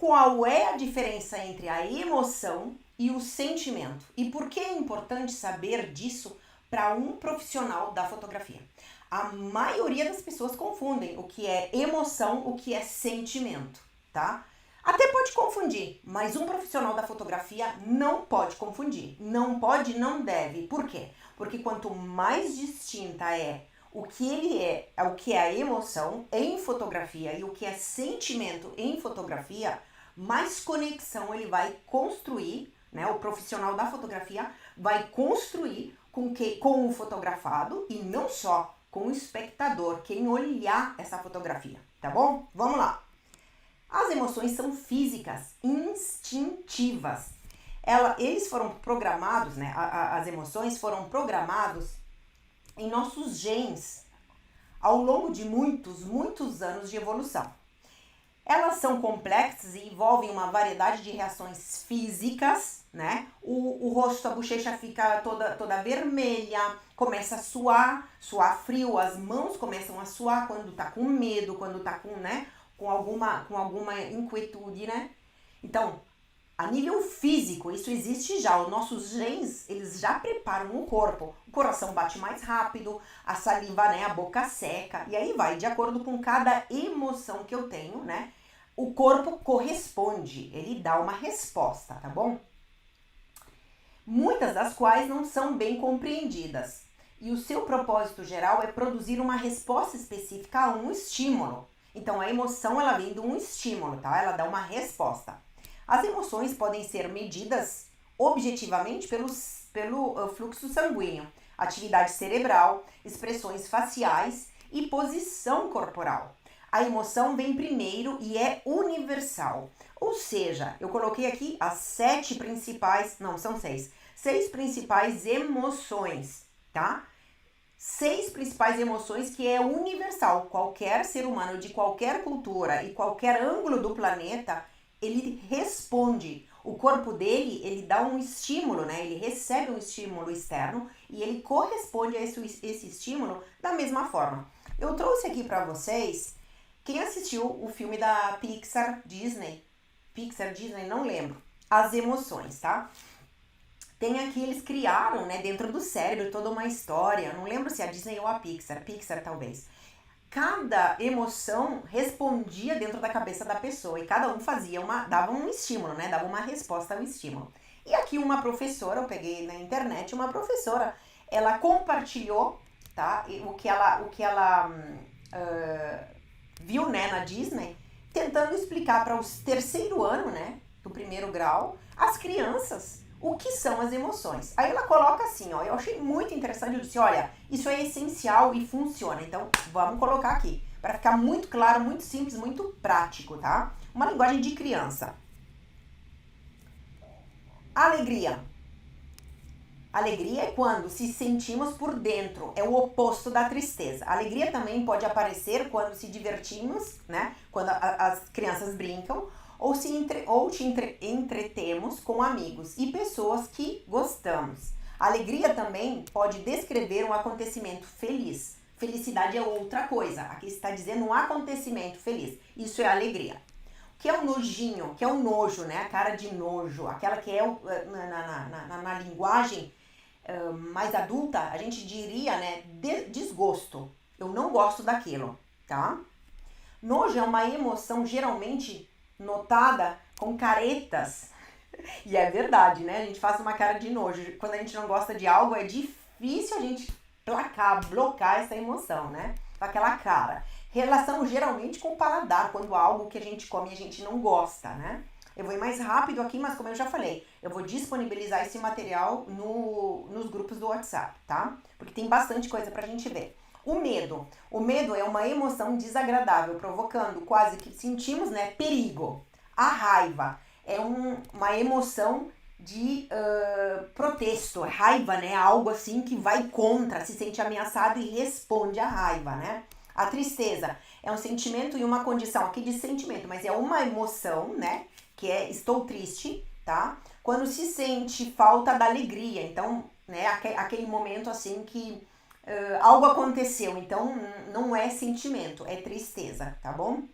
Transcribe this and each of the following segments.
qual é a diferença entre a emoção e o sentimento e por que é importante saber disso para um profissional da fotografia. A maioria das pessoas confundem o que é emoção, o que é sentimento, tá? Até pode confundir, mas um profissional da fotografia não pode confundir. Não pode, não deve. Por quê? Porque quanto mais distinta é o que ele é, o que é a emoção em fotografia e o que é sentimento em fotografia, mais conexão ele vai construir, né? O profissional da fotografia vai construir com o fotografado e não só com o espectador, quem olhar essa fotografia, tá bom? Vamos lá. As emoções são físicas, instintivas. Eles foram programados, né? As emoções foram programados em nossos genes ao longo de muitos anos de evolução. Elas são complexas e envolvem uma variedade de reações físicas, né? O rosto, a bochecha fica toda vermelha, começa a suar frio, as mãos começam a suar quando tá com medo, quando tá com alguma inquietude, né? Então, a nível físico, isso existe já. Os nossos genes, eles já preparam o corpo. O coração bate mais rápido, a saliva, né, a boca seca. E aí vai, de acordo com cada emoção que eu tenho, né? O corpo corresponde, ele dá uma resposta, tá bom? Muitas das quais não são bem compreendidas. E o seu propósito geral é produzir uma resposta específica a um estímulo. Então, a emoção, ela vem de um estímulo, tá? Ela dá uma resposta. As emoções podem ser medidas objetivamente pelo fluxo sanguíneo, atividade cerebral, expressões faciais e posição corporal. A emoção vem primeiro e é universal. Ou seja, eu coloquei aqui as 7 principais, não, são 6. 6 principais emoções, tá? 6 principais emoções que é universal. Qualquer ser humano de qualquer cultura e qualquer ângulo do planeta, ele responde. O corpo dele, ele dá um estímulo, né? Ele recebe um estímulo externo e ele corresponde a esse estímulo da mesma forma. Eu trouxe aqui para vocês, quem assistiu o filme da Pixar, Disney, não lembro, As Emoções, tá? Tem aqui, eles criaram, né, dentro do cérebro toda uma história, não lembro se é a Disney ou a Pixar talvez. Cada emoção respondia dentro da cabeça da pessoa e cada um dava um estímulo, né? Dava uma resposta ao estímulo. E aqui uma professora, eu peguei na internet, uma professora, ela compartilhou, tá? O que ela viu, né, na Disney, tentando explicar para o terceiro ano, né, do primeiro grau, as crianças, o que são as emoções. Aí ela coloca assim, ó, eu achei muito interessante, eu disse, olha, isso é essencial e funciona, então vamos colocar aqui, para ficar muito claro, muito simples, muito prático, tá? Uma linguagem de criança. Alegria. Alegria é quando se sentimos por dentro, é o oposto da tristeza. A alegria também pode aparecer quando se divertimos, né? Quando as crianças brincam, ou te entretemos com amigos e pessoas que gostamos. A alegria também pode descrever um acontecimento feliz. Felicidade é outra coisa. Aqui está dizendo um acontecimento feliz. Isso é alegria. O que é o nojinho? Que é o nojo, né? A cara de nojo. Aquela que é na linguagem mais adulta, a gente diria, né? Desgosto. Eu não gosto daquilo, tá? Nojo é uma emoção geralmente notada com caretas. E é verdade, né? A gente faz uma cara de nojo. Quando a gente não gosta de algo, é difícil a gente blocar essa emoção, né? Com aquela cara. Relação geralmente com o paladar, quando algo que a gente come a gente não gosta, né? Eu vou ir mais rápido aqui, mas como eu já falei, eu vou disponibilizar esse material nos grupos do WhatsApp, tá? Porque tem bastante coisa pra gente ver. O medo. O medo é uma emoção desagradável, provocando quase que sentimos, né, perigo. A raiva é uma emoção de protesto. Raiva, né, algo assim que vai contra, se sente ameaçado e responde à raiva, né? A tristeza é um sentimento e uma condição aqui de sentimento, mas é uma emoção, né, que é estou triste, tá? Quando se sente falta da alegria, então, né, aquele momento assim que algo aconteceu, então não é sentimento, é tristeza, tá bom?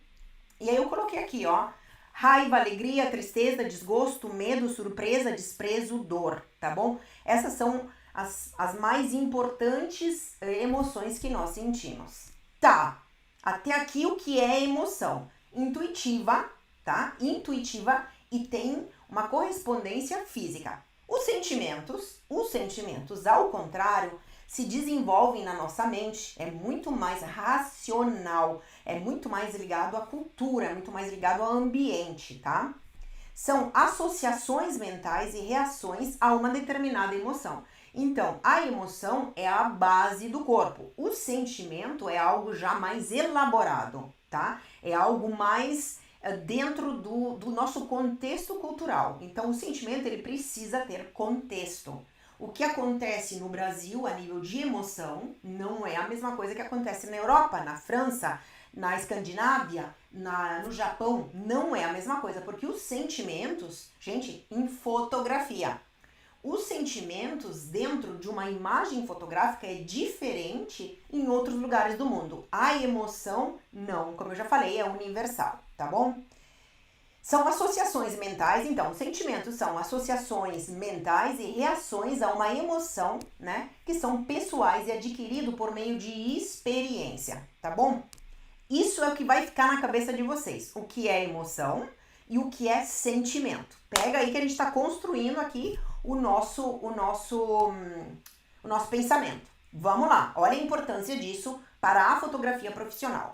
E aí eu coloquei aqui, ó, Raiva, alegria, tristeza, desgosto, medo, surpresa, desprezo, dor, tá bom? Essas são as mais importantes emoções que nós sentimos. Tá, até aqui o que é emoção? Intuitiva, tá? Intuitiva e tem uma correspondência física. Os sentimentos, ao contrário, se desenvolvem na nossa mente, é muito mais racional, é muito mais ligado à cultura, é muito mais ligado ao ambiente, tá? São associações mentais e reações a uma determinada emoção. Então, a emoção é a base do corpo. O sentimento é algo já mais elaborado, tá? É algo mais dentro do nosso contexto cultural. Então, o sentimento, ele precisa ter contexto. O que acontece no Brasil a nível de emoção não é a mesma coisa que acontece na Europa, na França, na Escandinávia, no Japão. Não é a mesma coisa, porque os sentimentos, gente, em fotografia, os sentimentos dentro de uma imagem fotográfica é diferente em outros lugares do mundo. A emoção, não, como eu já falei, é universal, tá bom? São associações mentais, então, sentimentos são associações mentais e reações a uma emoção, né? Que são pessoais e adquirido por meio de experiência, tá bom? Isso é o que vai ficar na cabeça de vocês. O que é emoção e o que é sentimento. Pega aí que a gente está construindo aqui o nosso pensamento. Vamos lá, olha a importância disso para a fotografia profissional.